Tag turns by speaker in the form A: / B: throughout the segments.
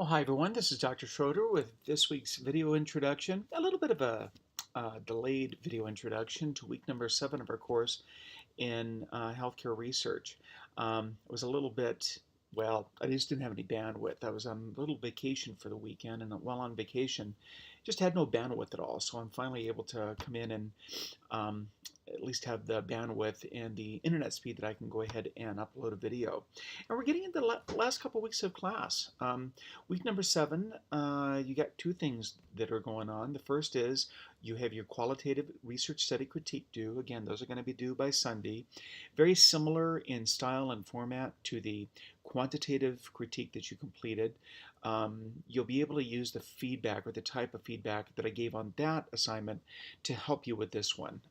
A: Well, hi everyone, this is Dr. Schroeder with this week's video introduction. A little bit of a delayed video introduction to week number 7 of our course in healthcare research. It was a little bit, well, I just didn't have any bandwidth. I was on a little vacation for the weekend, and while on vacation, just had no bandwidth at all. So I'm finally able to come in and um, at least have the bandwidth and the internet speed that I can go ahead and upload a video. And we're getting into the last couple of weeks of class. Week number 7, you got two things that are going on. The first is you have your qualitative research study critique due. Again, those are going to be due by Sunday. Very similar in style and format to the quantitative critique that you completed. You'll be able to use the feedback or the type of feedback that I gave on that assignment to help you with this one.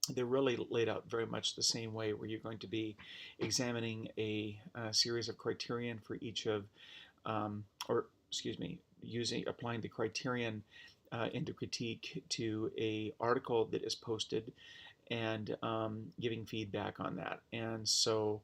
A: They're really laid out very much the same way, where you're going to be examining a series of criterion for each of, or excuse me, applying the criterion into critique to a article that is posted and giving feedback on that. And so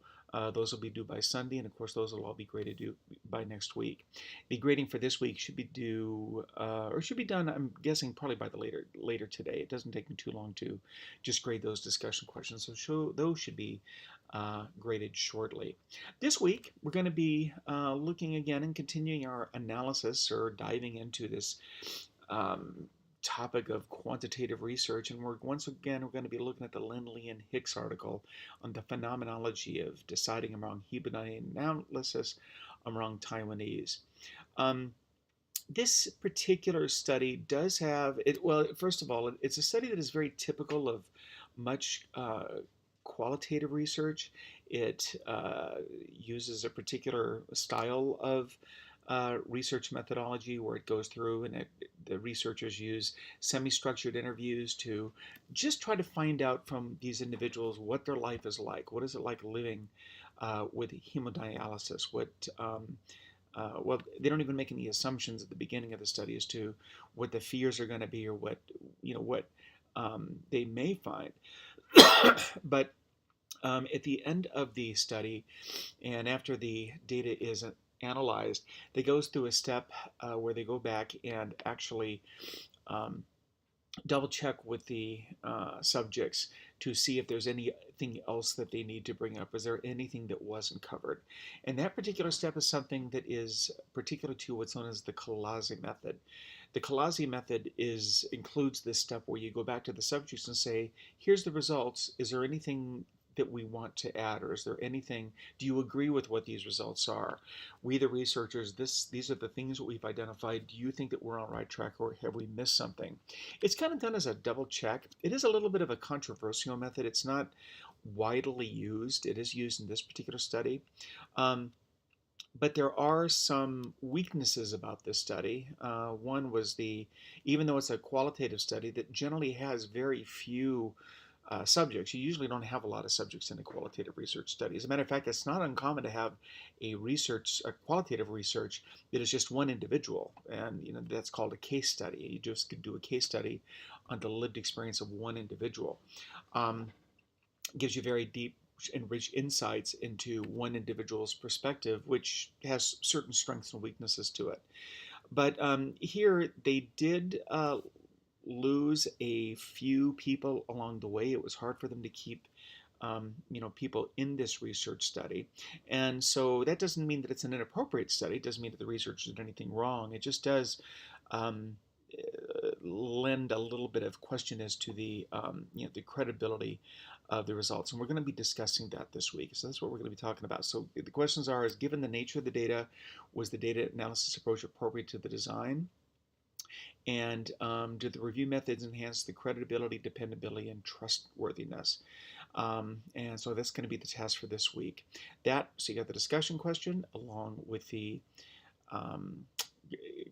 A: those will be due by Sunday, and of course those will all be graded due by next week. The grading for this week should be due, or should be done, I'm guessing, probably by the later today. It doesn't take me too long to just grade those discussion questions, so those should be graded shortly. This week we're going to be looking again and continuing our analysis or diving into this topic of quantitative research, and once again we're going to be looking at the Lindley and Hicks article on the phenomenology of deciding among Heberonian analysis among Taiwanese. This particular study does have it. Well, first of all, it's a study that is very typical of much qualitative research. It uses a particular style of research methodology where it goes through and the researchers use semi-structured interviews to just try to find out from these individuals what their life is like. What is it like living with hemodialysis? Well, they don't even make any assumptions at the beginning of the study as to what the fears are going to be or what they may find. But at the end of the study, and after the data is analyzed, they goes through a step where they go back and actually double check with the subjects to see if there's anything else that they need to bring up. Is there anything that wasn't covered? And that particular step is something that is particular to what's known as the Kalasi method. The Kalasi method includes this step where you go back to the subjects and say, here's the results. Is there anything that we want to add, or is there anything, do you agree with what these results are? We, the researchers, these are the things that we've identified. Do you think that we're on the right track, or have we missed something? It's kind of done as a double check. It is a little bit of a controversial method. It's not widely used. It is used in this particular study. But there are some weaknesses about this study. One was even though it's a qualitative study that generally has very few subjects. You usually don't have a lot of subjects in a qualitative research study. As a matter of fact, it's not uncommon to have a qualitative research that is just one individual, and that's called a case study. You just could do a case study on the lived experience of one individual. Gives you very deep and rich insights into one individual's perspective, which has certain strengths and weaknesses to it. But here they did lose a few people along the way. It was hard for them to keep people in this research study. And so that doesn't mean that it's an inappropriate study. It doesn't mean that the researchers did anything wrong. It just does lend a little bit of question as to the credibility of the results. And we're going to be discussing that this week. So that's what we're going to be talking about. So the questions are, given the nature of the data, was the data analysis approach appropriate to the design? And do the review methods enhance the credibility, dependability, and trustworthiness? And so that's going to be the task for this week. So you got the discussion question along with the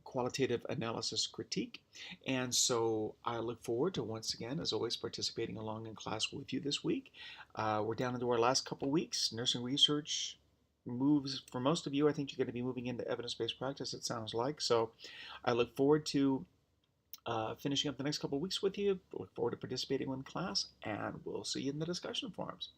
A: qualitative analysis critique. And so I look forward to, once again, as always, participating along in class with you this week. We're down into our last couple weeks. Nursing research moves, for most of you, I think you're going to be moving into evidence-based practice, it sounds like. So I look forward to finishing up the next couple of weeks with you. Look forward to participating in class, and we'll see you in the discussion forums.